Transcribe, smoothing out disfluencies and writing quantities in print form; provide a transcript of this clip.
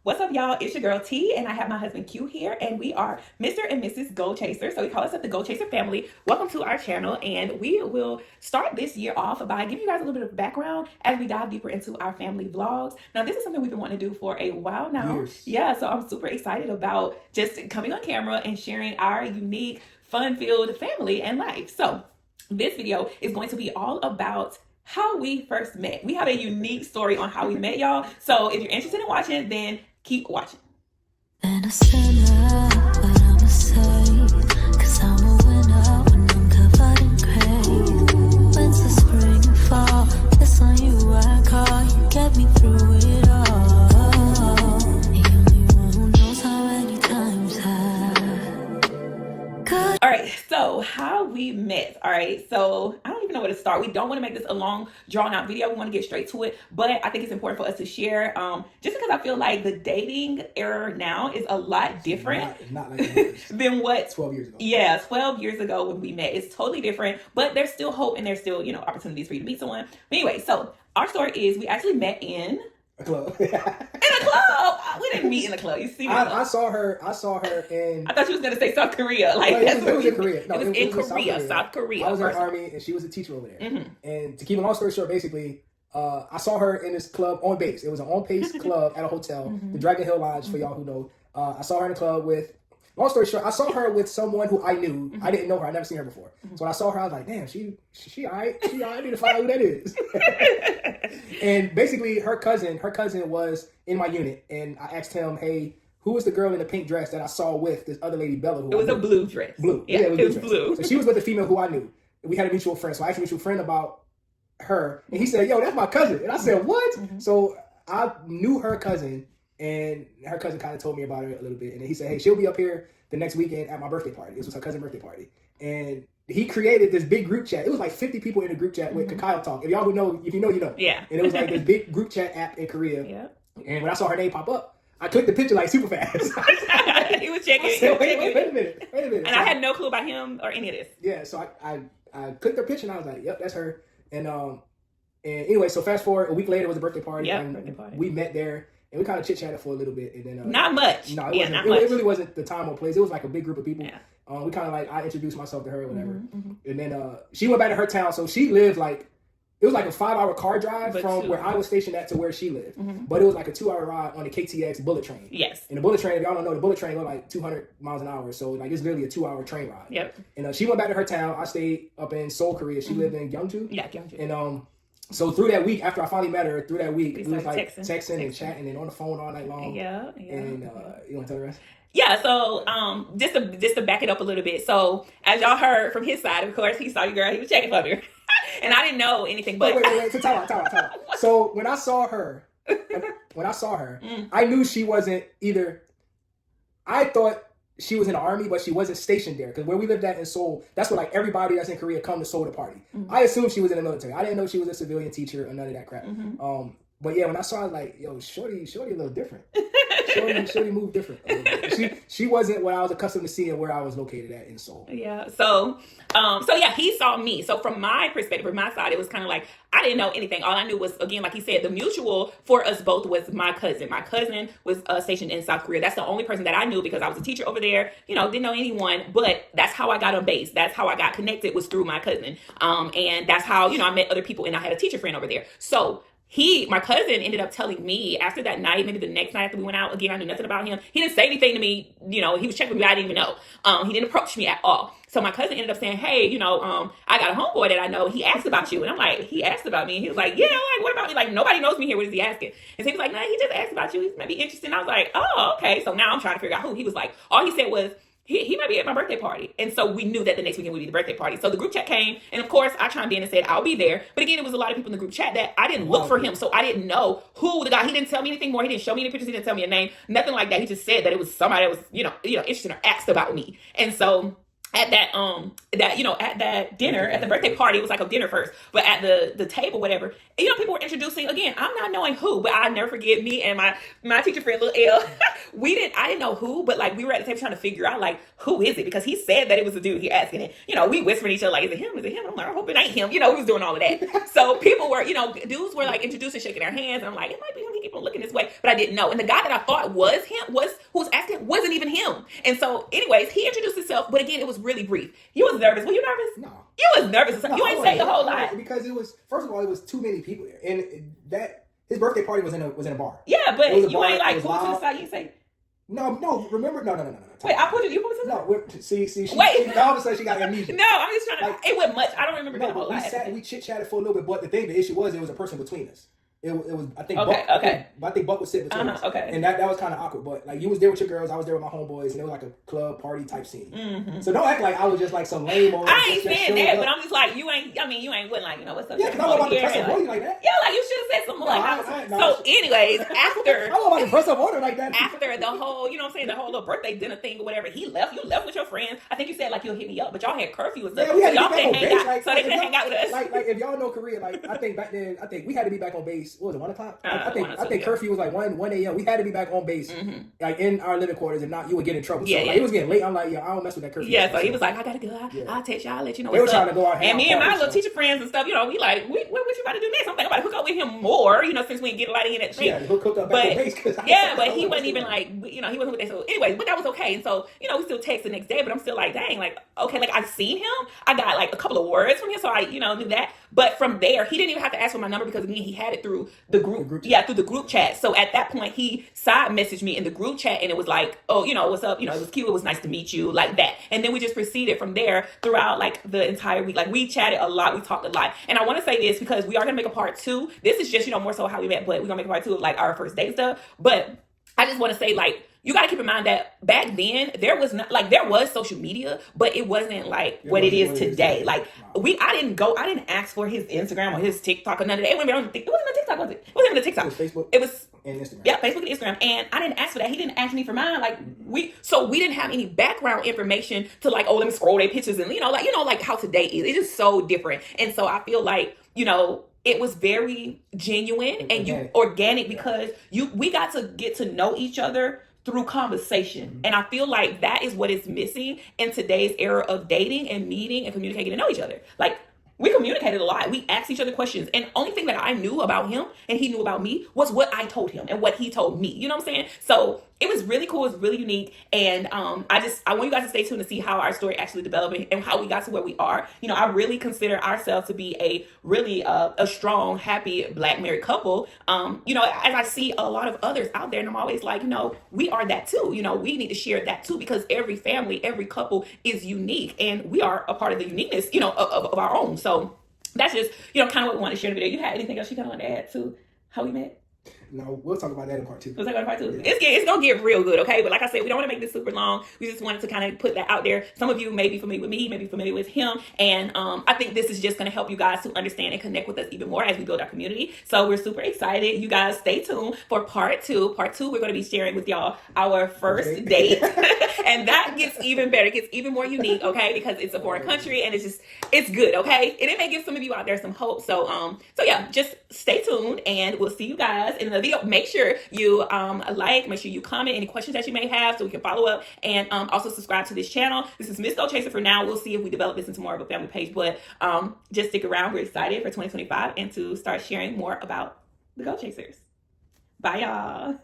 What's up, y'all? It's your girl T, and I have my husband Q here, and we are Mr. and Mrs. Goalchaser. So we call ourselves the Goalchaser family. Welcome to our channel, and we will start this year off by giving you guys a little bit of background as we dive deeper into our family vlogs. Now, this is something we've been wanting to do for a while now. Years. Yeah, so I'm super excited about just coming on camera and sharing our unique, fun-filled family and life. So this video is going to be all about how we first met. We have a unique story on how we met, y'all. So if you're interested in watching, then keep watching. And a sinner, but I'm a saint, 'cause I'm a winner when I'm covered in grace. Winter, spring, and fall, it's on you I call. You get me through it all. The only one who knows how many times All right, so how we met. All right, so I don't even know where to start. We don't want to make this a long, drawn-out video. We want to get straight to it, but I think it's important for us to share, just because I feel like the dating era now is a lot different Not like it was than what 12 years ago. Yeah, 12 years ago when we met. It's totally different, but there's still hope and there's still, opportunities for you to meet someone. But anyway, so our story is we actually met in A club. a club. We didn't meet in a club. You see me? I saw her in. I thought you was gonna say South Korea. Like No, it that's was what in Korea. No, it was it in was Korea, South Korea. I was in the first. army, and she was a teacher over there. Mhm. And to keep a long story short, basically, I saw her in this club on base. It was an on-base club at a hotel, the Dragon Hill Lodge, for y'all who know. I saw her in the club with. Long story short, I saw her with someone who I knew. I didn't know her. I never seen her before. So when I saw her, I was like, "Damn, she all right. She all right. I need to find out who that is." And basically, her cousin was in my unit, and I asked him, "Hey, who was the girl in the pink dress that I saw with this other lady, Bella?" Who It was a blue dress. Blue. Yeah, it was blue. So she was with a female who I knew. We had a mutual friend. So I asked a mutual friend about her, and he said, "Yo, that's my cousin." And I said, "What?" So I knew her cousin, and her cousin kind of told me about her a little bit. And then he said, "Hey, she'll be up here the next weekend at my birthday party." This was her cousin's birthday party. And he created this big group chat. It was like 50 people in the group chat with Kakao Talk. If y'all who know, if you know, you know. Yeah. And it was like this big group chat app in Korea. Yeah. And when I saw her name pop up, I clicked the picture like super fast. He was checking. I said, wait a minute. And I had no clue about him or any of this. Yeah, so I clicked her picture and I was like, "Yep, that's her." And anyway, so fast forward, a week later was a birthday party. Yeah, and birthday party. We met there and we kind of chit chatted for a little bit, and then Not much. No, Yeah, not it much. really wasn't the time or place. It was like a big group of people. Yeah. We kind of like I introduced myself to her, or whatever, and then she went back to her town. So she lived like it was like a 5-hour car drive from where I was stationed at to where she lived, but it was like a 2-hour ride on the KTX bullet train. Yes. And the bullet train, if y'all don't know, the bullet train goes like 200 miles an hour, so like it's literally a 2-hour train ride. Yep. And she went back to her town. I stayed up in Seoul, Korea. She lived in Gyeongju. Yeah, Gyeongju. And so through that week, after I finally met her, we was like started texting and chatting and on the phone all night long. Yeah. And you want to tell the rest? Yeah, so just to back it up a little bit. So as y'all heard from his side, of course, he saw your girl. He was checking for her, and I didn't know anything. But Wait. So time out. So when I saw her, I knew she wasn't either. I thought she was in the army, but she wasn't stationed there, because where we lived at in Seoul, that's where like everybody that's in Korea come to Seoul to party. I assumed she was in the military. I didn't know she was a civilian teacher or none of that crap. But yeah, when I saw her, I was like, "Yo, shorty a little different. Shorty moved different. She wasn't what I was accustomed to seeing where I was located at in Seoul." Yeah. So yeah, he saw me. So from my perspective, from my side, it was kind of like I didn't know anything. All I knew was, again, like he said, the mutual for us both was my cousin. My cousin was stationed in South Korea. That's the only person that I knew because I was a teacher over there. Didn't know anyone, but that's how I got on base. That's how I got connected, was through my cousin. And that's how I met other people, and I had a teacher friend over there. So my cousin ended up telling me after that night, maybe the next night after we went out, again, I knew nothing about him. He didn't say anything to me. He was checking me. I didn't even know. He didn't approach me at all. So my cousin ended up saying, "Hey, I got a homeboy that I know. He asked about you." And I'm like, "He asked about me?" And he was like, "Yeah, like, what about me? Like, nobody knows me here. What is he asking?" And so he was like, "Nah, he just asked about you. He's maybe interested." And I was like, "Oh, okay." So now I'm trying to figure out who. He was like, all he said was, he might be at my birthday party. And so we knew that the next weekend would be the birthday party. So the group chat came, and of course I chimed in and said I'll be there. But again, it was a lot of people in the group chat that I didn't look for him. So I didn't know who the guy. He didn't tell me anything more. He didn't show me any pictures. He didn't tell me a name. Nothing like that. He just said that it was somebody that was, interested or asked about me. And so at that dinner, at the birthday party, it was like a dinner first, but at the table, whatever, people were introducing, again, I'm not knowing who, but I never forget, me and my teacher friend, little L, I didn't know who, but like we were at the table trying to figure out like, who is it? Because he said that it was a dude. He asking it, we whispering each other like, is it him? Is it him? I'm like, I hope it ain't him. We was doing all of that. So people were, dudes were like introducing, shaking their hands. And I'm like, it might be him. He keep on looking this way, but I didn't know. And the guy that I thought was him who was asking wasn't even him. And so, anyways, he introduced himself, but again, it was really brief. You was nervous. Were you nervous? No. You was nervous. No, you ain't say the whole lot. Because it was, first of all, it was too many people there, and that his birthday party was in a bar. Yeah, but you bar, ain't like pulled to the side. You say. No, remember? No. Wait, I pulled you pulled to the side? No, see, wait. All of a sudden she got amnesia. No, I'm just trying to, it wasn't much. I don't remember the whole lot. We chit-chatted for a little bit, but the issue was, it was a person between us. It was, I think, okay, Buck, okay. I think Buck was sitting between us. Okay. And that was kind of awkward, but like you was there with your girls, I was there with my homeboys, and it was like a club party type scene. Mm-hmm. So don't act like I was just like some lame old. I ain't saying that, but I'm just like, you ain't with like, what's up? Yeah, because I'm about to press up on you like that. Yeah, like you should have said something So anyways, after. I'm about to press up on her like that. After the whole, the whole little birthday dinner thing or whatever, you left with your friends. I think you said like you'll hit me up, but y'all had curfew and stuff. Yeah, we had to y'all be back on base. Like, so they couldn't hang out with us. Like if y'all know Korea, like I think back then, we had to be back on base. What was it, 1 o'clock? I think curfew was like 1 a.m. We had to be back on base, like in our living quarters. If not, you would get in trouble. So like, it was getting late. I'm like, I don't mess with that curfew. Yeah, so he was like, I gotta go. I'll text y'all. I'll let you know. They were trying to go out. And me and my little teacher friends and stuff, we like, what you about to do next? I'm thinking about to hook up with him more, since we didn't get a lot in at the thing. Yeah, hook up back on base. But he wasn't even like, he wasn't with that. So anyway, but that was okay. And so, we still text the next day, but I'm still like, dang, like, okay, like I've seen him. I got like a couple of words from him, so I, knew that. But from there, he didn't even have to ask for my number because again, he had it through the group. Yeah, through the group chat. So at that point, he side messaged me in the group chat, and it was like, oh, what's up? It was cute. It was nice to meet you, like that. And then we just proceeded from there throughout like the entire week. Like we chatted a lot, we talked a lot. And I want to say this because we are gonna make a part 2. This is just more so how we met, but we're gonna make a part 2 of like our first date stuff. But I just want to say, like, you got to keep in mind that back then there was social media, but it wasn't like what it is today. Like I didn't ask for his Instagram or his TikTok or none of that. It wasn't on TikTok, was it? It wasn't even a TikTok. It was Facebook. It was and Instagram. Yeah, Facebook and Instagram. And I didn't ask for that. He didn't ask me for mine. Like we didn't have any background information to like, oh, let me scroll their pictures and like how today is. It's just so different. And so I feel like, it was very genuine and organic because we got to get to know each other through conversation. And I feel like that is what is missing in today's era of dating and meeting and communicating to know each other. Like we communicated a lot. We asked each other questions. And only thing that I knew about him and he knew about me was what I told him and what he told me. You know what I'm saying? So it was really cool. It was really unique. And I want you guys to stay tuned to see how our story actually developed and how we got to where we are. I really consider ourselves to be a really a strong, happy Black married couple. As I see a lot of others out there, and I'm always like, we are that too. We need to share that too because every family, every couple is unique and we are a part of the uniqueness, of our own. So that's just, kind of what we want to share in the video. You had anything else you kind of want to add to how we met? No, we'll talk about that in part 2. We'll talk about part 2. Yeah. It's going to get real good, okay? But like I said, we don't want to make this super long. We just wanted to kind of put that out there. Some of you may be familiar with me, may be familiar with him. And I think this is just going to help you guys to understand and connect with us even more as we build our community. So we're super excited. You guys stay tuned for part 2. Part 2, we're going to be sharing with y'all our first date. And that gets even better. It gets even more unique, okay? Because it's a foreign country and it's good, okay? And it may give some of you out there some hope. So yeah, just stay tuned and we'll see you guys in the video. Make sure you make sure you comment any questions that you may have so we can follow up, and also subscribe to this channel. This is Miss Goalchaser for now. We'll see if we develop this into more of a family page, but just stick around. We're excited for 2025 and to start sharing more about the Goalchasers. Bye, y'all.